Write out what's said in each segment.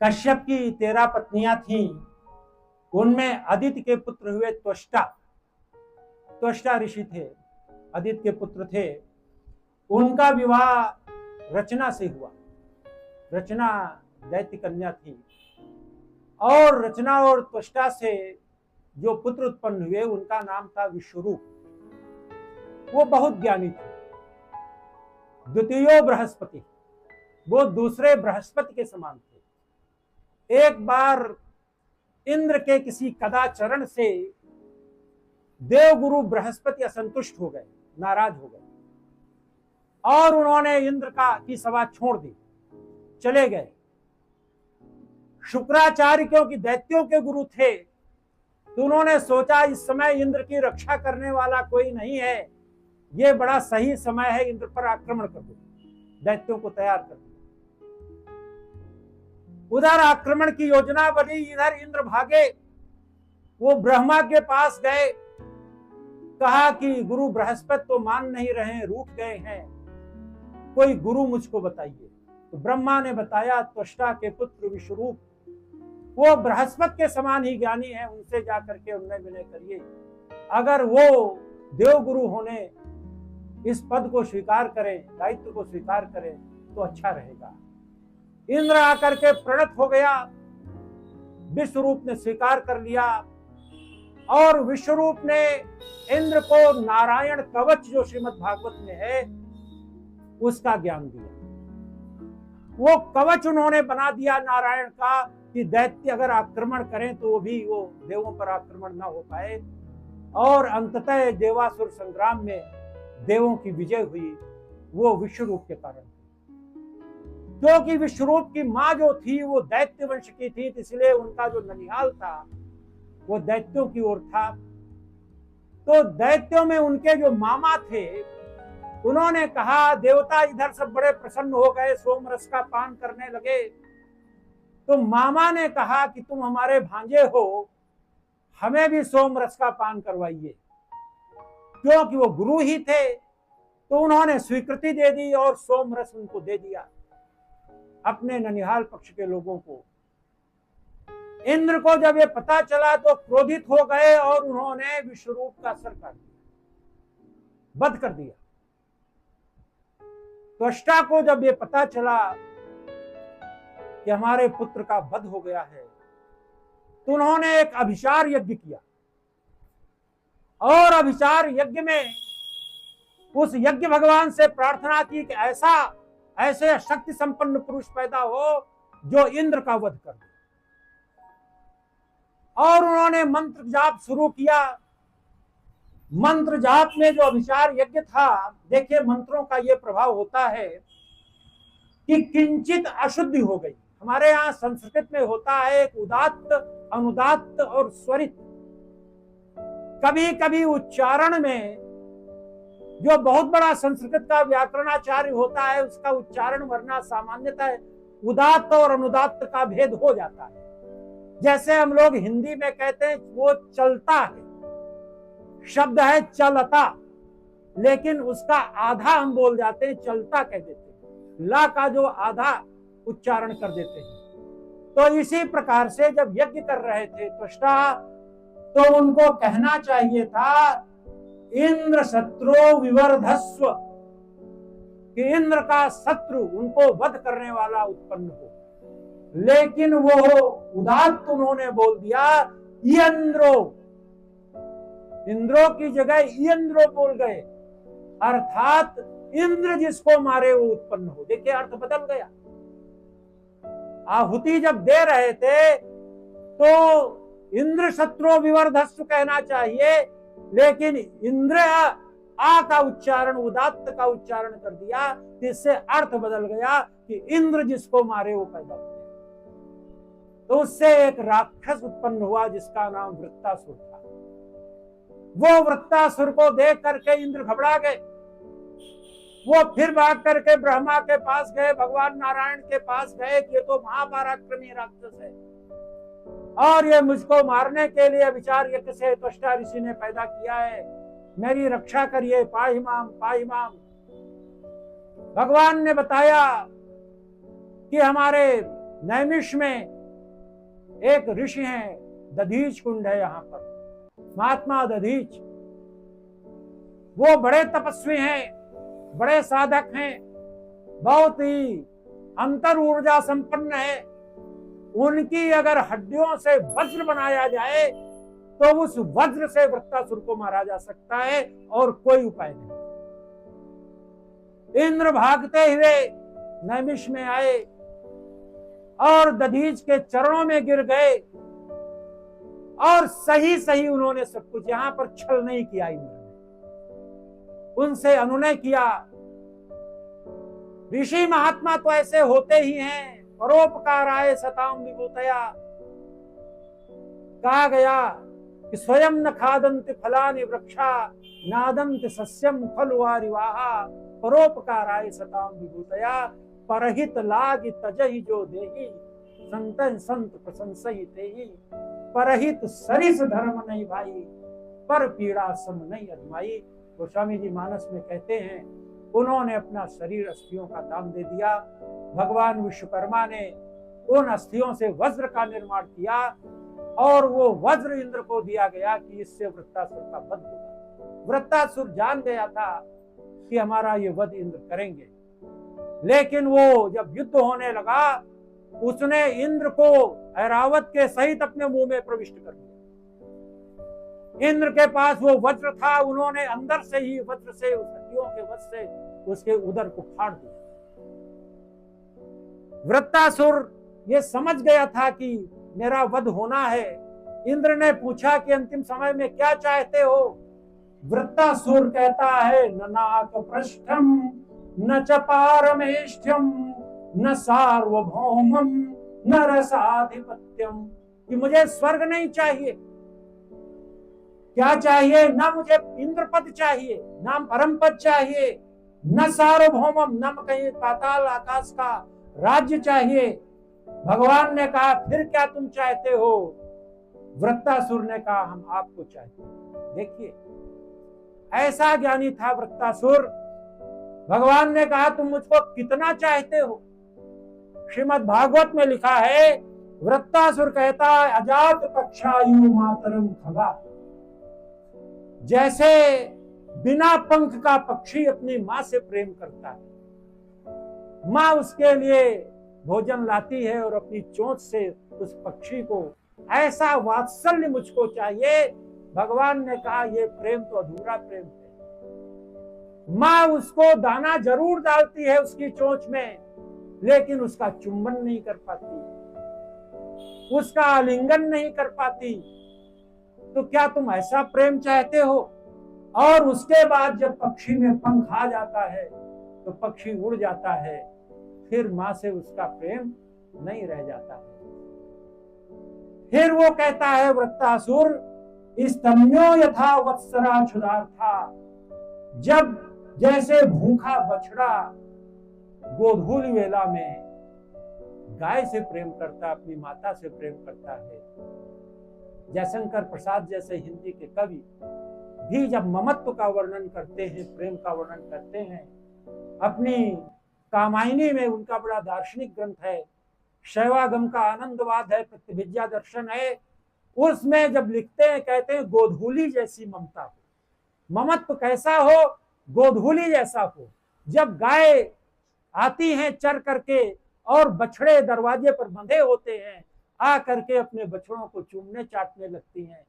कश्यप की 13 पत्नियां थीं, उनमें आदित्य के पुत्र हुए त्वष्टा। त्वष्टा ऋषि थे, आदित्य के पुत्र थे। उनका विवाह रचना से हुआ। रचना दैत्य कन्या थी और रचना और त्वष्टा से जो पुत्र उत्पन्न हुए उनका नाम था विश्वरूप। वो बहुत ज्ञानी थे। द्वितीय बृहस्पति, वो दूसरे बृहस्पति के समान थे। एक बार इंद्र के किसी कदाचरण से देवगुरु बृहस्पति असंतुष्ट हो गए, नाराज हो गए और उन्होंने इंद्र की सभा छोड़ दी, चले गए। शुक्राचार्य क्योंकि दैत्यों के गुरु थे तो उन्होंने सोचा इस समय इंद्र की रक्षा करने वाला कोई नहीं है, ये बड़ा सही समय है, इंद्र पर आक्रमण कर दो। दैत्यों को तैयार कर दो। उधर आक्रमण की योजना बनी, इधर इंद्र भागे। वो ब्रह्मा के पास गए, कहा कि गुरु बृहस्पति तो मान नहीं रहे, रूठ गए हैं, कोई गुरु मुझको बताइए। तो ब्रह्मा ने बताया त्वष्टा के पुत्र विश्वरूप, वो बृहस्पति के समान ही ज्ञानी है, उनसे जाकर के उन्नय विनय करिए। अगर वो देवगुरु होने इस पद को स्वीकार करें, दायित्व को स्वीकार करें तो अच्छा रहेगा। इंद्र आकर के प्रणत हो गया, विश्वरूप ने स्वीकार कर लिया और विश्वरूप ने इंद्र को नारायण कवच जो श्रीमद् भागवत में है उसका ज्ञान दिया। वो कवच उन्होंने बना दिया नारायण का कि दैत्य अगर आक्रमण करें तो वो देवों पर आक्रमण ना हो पाए। और अंततः देवासुर संग्राम में देवों की विजय हुई, वो विश्वरूप के कारण। क्योंकि विश्वरूप की मां जो थी वो दैत्य वंश की थी, इसलिए उनका जो ननिहाल था वो दैत्यों की ओर था। तो दैत्यों में उनके जो मामा थे उन्होंने कहा, देवता इधर सब बड़े प्रसन्न हो गए, सोमरस का पान करने लगे। तो मामा ने कहा कि तुम हमारे भांजे हो, हमें भी सोमरस का पान करवाइए। क्योंकि वो गुरु ही थे तो उन्होंने स्वीकृति दे दी और सोमरस उनको दे दिया, अपने ननिहाल पक्ष के लोगों को। इंद्र को जब ये पता चला तो क्रोधित हो गए और उन्होंने विश्वरूप का सर काट दिया, वध कर दिया। त्वष्टा को जब ये पता चला कि हमारे पुत्र का वध हो गया है तो उन्होंने एक अभिचार यज्ञ किया और अभिचार यज्ञ में उस यज्ञ भगवान से प्रार्थना की कि ऐसे शक्ति संपन्न पुरुष पैदा हो जो इंद्र का वध कर दे। और उन्होंने मंत्र जाप शुरू किया। मंत्र जाप में जो अभिचार यज्ञ था, देखिए मंत्रों का ये प्रभाव होता है कि किंचित अशुद्धि हो गई। हमारे यहाँ संस्कृत में होता है एक उदात्त, अनुदात्त और स्वरित। कभी कभी उच्चारण में जो बहुत बड़ा संस्कृत का व्याकरणाचार्य होता है उसका उच्चारण वरना सामान्यतः उदात्त और अनुदात्त का भेद हो जाता है। जैसे हम लोग हिंदी में कहते हैं वो चलता है, शब्द है चलता, लेकिन उसका आधा हम बोल जाते हैं चलता कह देते हैं, ला का जो आधा उच्चारण कर देते हैं। तो इसी प्रकार से जब यज्ञ कर रहे थे त्वष्टा, तो उनको कहना चाहिए था इंद्र शत्रु विवर्धस्व, कि इंद्र का शत्रु उनको वध करने वाला उत्पन्न हो। लेकिन वो उदात्त उन्होंने बोल दिया इंद्रो, इंद्रो की जगह इंद्रो बोल गए, अर्थात इंद्र जिसको मारे वो उत्पन्न हो। देखिए अर्थ बदल गया। आहुति जब दे रहे थे तो इंद्र शत्रु विवर्धस्व कहना चाहिए, लेकिन इंद्र आ का उच्चारण उदात्त का उच्चारण कर दिया, जिससे अर्थ बदल गया कि इंद्र जिसको मारे वो पैदा हो। तो उससे एक राक्षस उत्पन्न हुआ जिसका नाम वृत्तासुर था। वो वृत्तासुर को देख करके इंद्र घबरा गए। वो फिर भाग करके ब्रह्मा के पास गए, भगवान नारायण के पास गए कि ये तो महापराक्रमी राक्षस है और ये मुझको मारने के लिए विचार यज्ञ से त्वष्टा ऋषि ने पैदा किया है, मेरी रक्षा करिए, पाहि माम पाहि माम। भगवान ने बताया कि हमारे नैमिष में एक ऋषि हैं, दधीच कुंड है यहाँ पर, महात्मा दधीच। वो बड़े तपस्वी हैं, बड़े साधक हैं, बहुत ही अंतर ऊर्जा संपन्न है। उनकी अगर हड्डियों से वज्र बनाया जाए तो उस वज्र से वृत्तासुर को मारा जा सकता है और कोई उपाय नहीं। इंद्र भागते हुए नैमिष में आए और दधीच के चरणों में गिर गए और सही सही उन्होंने सब कुछ, यहां पर छल नहीं किया इंद्र ने, उनसे अनुनय किया। ऋषि महात्मा तो ऐसे होते ही हैं, परोपकाराय सताम विभूतया। कहा गया कि स्वयं न खादन्ति फलानि वृक्षा नादन्ति सस्यम फलवारिवाहा परोपकाराय सताम विभूतया परहित लाग तजहि जो देहि संतन संत प्रशंसहि तेहि परहित सरिस धर्म नहीं भाई पर पीड़ा सम नहीं अजमाई। गोस्वामी जी मानस में कहते हैं, उन्होंने अपना शरीर अस्थियों का दान दे दिया। भगवान विश्वकर्मा ने उन अस्थियों से वज्र का निर्माण किया और वो वज्र इंद्र को दिया गया कि इससे वृत्तासुर का वध होगा। वृत्तासुर जान गया था कि हमारा ये वध इंद्र करेंगे, लेकिन वो जब युद्ध होने लगा उसने इंद्र को ऐरावत के सहित अपने मुंह में प्रविष्ट कर दिया। इंद्र के पास वो वज्र था, उन्होंने अंदर से ही वज्र से उस हड्डियों के वज्र से उसके उदर को फाड़ दिया। वृत्तासुर ये समझ गया था कि मेरा वध होना है। इंद्र ने पूछा कि अंतिम समय में क्या चाहते हो? वृत्तासुर कहता है, न नाक पृष्ठम न च पारमेष्ठ्यम न सार्वभौमम न रसाधिपत्यम, कि मुझे स्वर्ग नहीं चाहिए। क्या चाहिए? न मुझे इंद्र पद चाहिए, न परम पद चाहिए, न सार्वभौमम, न कहीं पाताल आकाश का राज्य चाहिए। भगवान ने कहा, फिर क्या तुम चाहते हो? वृत्तासुर ने कहा, हम आपको चाहते हैं। देखिए, ऐसा ज्ञानी था वृत्तासुर। भगवान ने कहा, तुम मुझको कितना चाहते हो? श्रीमद् भागवत में लिखा है, वृत्तासुर कहता है, अजात कक्षायु मातरम खगा। जैसे बिना पंख का पक्षी अपनी मां से प्रेम करता है, मां उसके लिए भोजन लाती है और अपनी चोंच से उस पक्षी को, ऐसा वात्सल्य मुझको चाहिए। भगवान ने कहा, ये प्रेम तो अधूरा प्रेम है। मां उसको दाना जरूर डालती है उसकी चोंच में, लेकिन उसका चुंबन नहीं कर पाती, उसका आलिंगन नहीं कर पाती। तो क्या तुम ऐसा प्रेम चाहते हो? और उसके बाद जब पक्षी में पंख आ जाता है तो पक्षी उड़ जाता है, फिर मां से उसका प्रेम नहीं रह जाता है। फिर वो कहता है वृत्तासुर, स्तम्यो यथा वत्सरा क्षुधार्था, जब जैसे भूखा बछड़ा गोधूली वेला में गाय से प्रेम करता, अपनी माता से प्रेम करता है। जयशंकर प्रसाद जैसे हिंदी के कवि भी जब ममत्व का वर्णन करते हैं, प्रेम का वर्णन करते हैं, अपनी कामायनी में उनका बड़ा दार्शनिक ग्रंथ है, शैवागम का आनंदवाद है, प्रतिभिज्ञा दर्शन है, उसमें जब लिखते हैं कहते हैं गोधूली जैसी ममता हो। ममत्व कैसा हो? गोधूली जैसा हो। जब गाय आती हैं चर करके और बछड़े दरवाजे पर बंधे होते हैं, आ करके अपने बछड़ों को चूमने चाटने लगती हैं,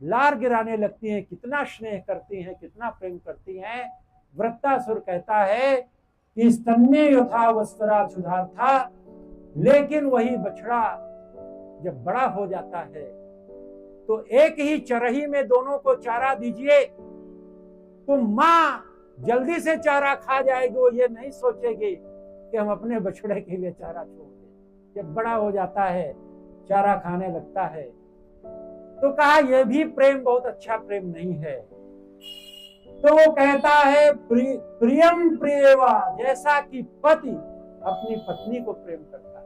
लार गिराने लगती हैं, कितना स्नेह करती हैं, कितना प्रेम करती हैं। वृत्तासुर कहता है कि स्तन्ये यथा वस्त्रा क्षुधार्था, लेकिन वही बछड़ा जब बड़ा हो जाता है तो एक ही चरही में दोनों को चारा दीजिए तो मां जल्दी से चारा खा जाएगी। वो ये नहीं सोचेगी कि हम अपने बछड़े के लिए चारा छोड़ दें। जब बड़ा हो जाता है, चारा खाने लगता है, तो कहा यह भी प्रेम बहुत अच्छा प्रेम नहीं है। तो वो कहता है प्रियम प्रियवा, जैसा कि पति अपनी पत्नी को प्रेम करता है।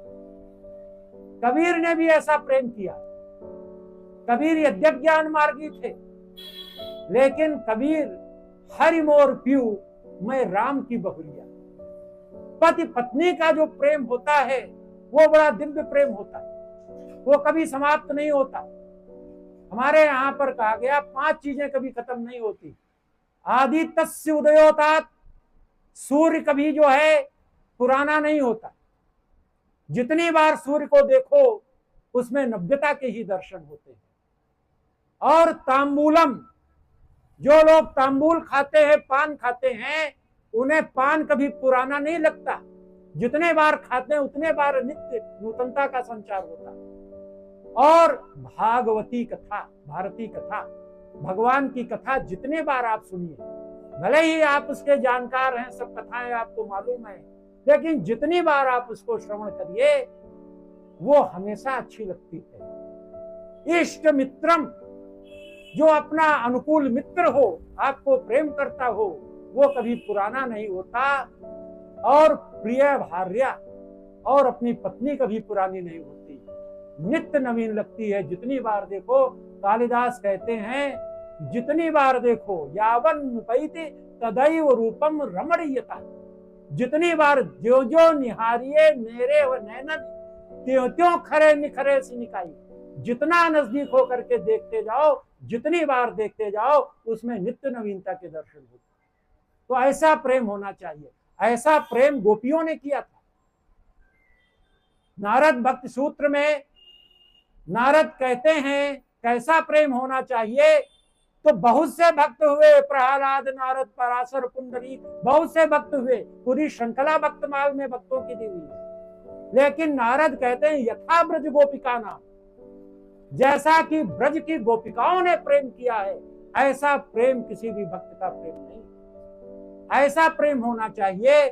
कबीर ने भी ऐसा प्रेम किया। कबीर यद्यप ज्ञान मार्गी थे, लेकिन कबीर हरि मोर पीऊ मैं राम की बहुरिया, पति पत्नी का जो प्रेम होता है वो बड़ा दिव्य प्रेम होता है, वो कभी समाप्त नहीं होता। हमारे यहाँ पर कहा गया 5 चीजें कभी खत्म नहीं होती। आदि तस्य उदयोतात, सूर्य कभी जो है पुराना नहीं होता। जितनी बार सूर्य को देखो उसमें नव्यता के ही दर्शन होते हैं। और तांबूलम, जो लोग तांबूल खाते हैं, पान खाते हैं, उन्हें पान कभी पुराना नहीं लगता। जितने बार खाते हैं उतने बार नित्य नूतनता का संचार होता है। और भागवती कथा, भारती कथा, भगवान की कथा जितने बार आप सुनिए, भले ही आप उसके जानकार हैं, सब कथाएं आपको मालूम है, लेकिन जितनी बार आप उसको श्रवण करिए वो हमेशा अच्छी लगती है। इष्ट मित्रम, जो अपना अनुकूल मित्र हो, आपको प्रेम करता हो, वो कभी पुराना नहीं होता। और प्रिय भार्या, और अपनी पत्नी कभी पुरानी नहीं होती, नित्य नवीन लगती है। जितनी बार देखो, कालिदास कहते हैं जितनी बार देखो यावन मुपैति तदैव रूपम रमणीयता, जितनी बार जो जो निहारिये मेरे व नैनन त्यों त्यों खरे निखरे से निकाई। जितना नजदीक होकर के देखते जाओ, जितनी बार देखते जाओ, उसमें नित्य नवीनता के दर्शन होते। तो ऐसा प्रेम होना चाहिए। ऐसा प्रेम गोपियों ने किया था। नारद भक्ति सूत्र में नारद कहते हैं कैसा प्रेम होना चाहिए। तो बहुत से भक्त हुए, प्रहलाद, नारद, पराशर, पुंडरीक, बहुत से भक्त हुए। पूरी श्रृंखला भक्तमाल में भक्तों की दी हुई है। लेकिन नारद कहते हैं यथा ब्रज गोपिका नाम, जैसा कि ब्रज की गोपिकाओं ने प्रेम किया है, ऐसा प्रेम किसी भी भक्त का प्रेम नहीं। ऐसा प्रेम होना चाहिए।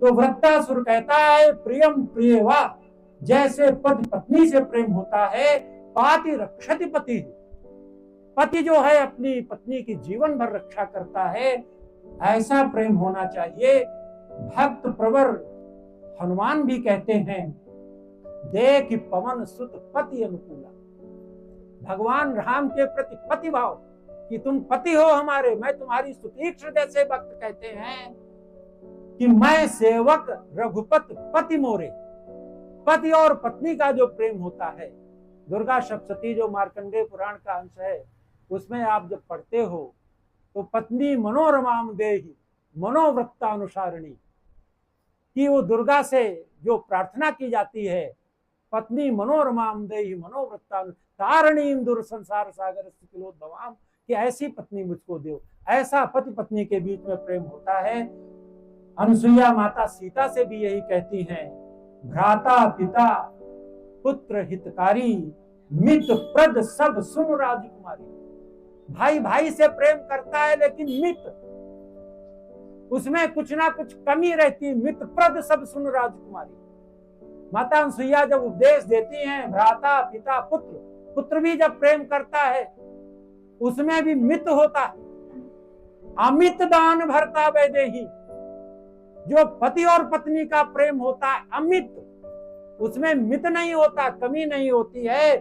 तो वृत्तासुर कहता है प्रियम प्रियवा, जैसे पति पत्नी से प्रेम होता है, पाति रक्षति पति, पति जो है अपनी पत्नी की जीवन भर रक्षा करता है, ऐसा प्रेम होना चाहिए। भक्त प्रवर हनुमान भी कहते हैं देख पवन सुत पति अनुकूला, भगवान राम के प्रति पति भाव कि तुम पति हो हमारे, मैं तुम्हारी सुतीक्ष्ण, जैसे भक्त कहते हैं कि मैं सेवक रघुपत पति मोरे। पति और पत्नी का जो प्रेम होता है, दुर्गा सप्तशती जो मार्कंडेय पुराण का अंश है, उसमें आप जब पढ़ते हो तो पत्नी मनोरमाम देहि मनोवृत्तानुसारिणी, कि वो दुर्गा से जो प्रार्थना की जाती है, पत्नी मनोरमाम देहि मनोवृत्तानुसारिणी दूर संसार सागर किलोद्भवाम, कि ऐसी पत्नी मुझको दो। ऐसा पति पत्नी के बीच में प्रेम होता है। अनुसुईया माता सीता से भी यही कहती हैं, भ्राता पिता पुत्र हितकारी, मित प्रद सब सुन राजकुमारी। भाई भाई से प्रेम करता है, लेकिन मित, उसमें कुछ ना कुछ कमी रहती। मित प्रद सब सुन राजकुमारी। माता अनुसुईया जब उपदेश देती हैं, भ्राता पिता पुत्र, पुत्र भी जब प्रेम करता है उसमें भी मित होता है। अमित दान भरता वैदेही, जो पति और पत्नी का प्रेम होता है अमित, उसमें मित नहीं होता, कमी नहीं होती है।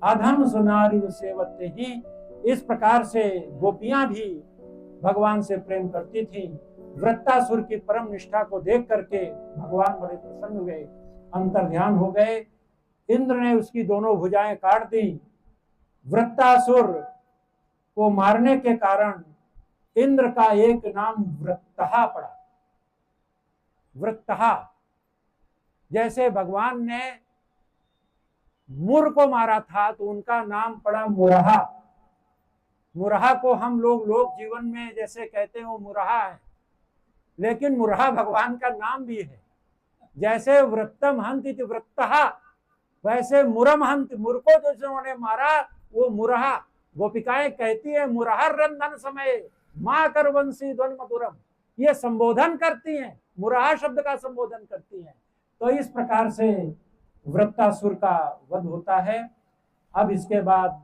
अधम सुनारी सेवते ही। इस प्रकार से गोपियां भी भगवान से प्रेम करती थी। वृत्तासुर की परम निष्ठा को देख करके भगवान बड़े प्रसन्न हुए, अंतर ध्यान हो गए। इंद्र ने उसकी दोनों भुजाएं काट दी। वृत्तासुर को मारने के कारण इंद्र का एक नाम वृत्तहा पड़ा। वृत्तहा, जैसे भगवान ने मुर को मारा था तो उनका नाम पड़ा मुरहा। मुरहा को हम लोग जीवन में जैसे कहते हैं वो मुरहा है, लेकिन मुरहा भगवान का नाम भी है। जैसे वृत्तम हंत इति वृत्तहा, वैसे मुरम हंत, मुर को जो जिन्होंने मारा वो मुरहा। गोपिकाएं कहती है मुरहर रंधन समय माँ कर वंशी ध्वन मधुरम, ये संबोधन करती हैं, मुरहा शब्द का संबोधन करती हैं। तो इस प्रकार से वृत्तासुर का वध होता है। अब इसके बाद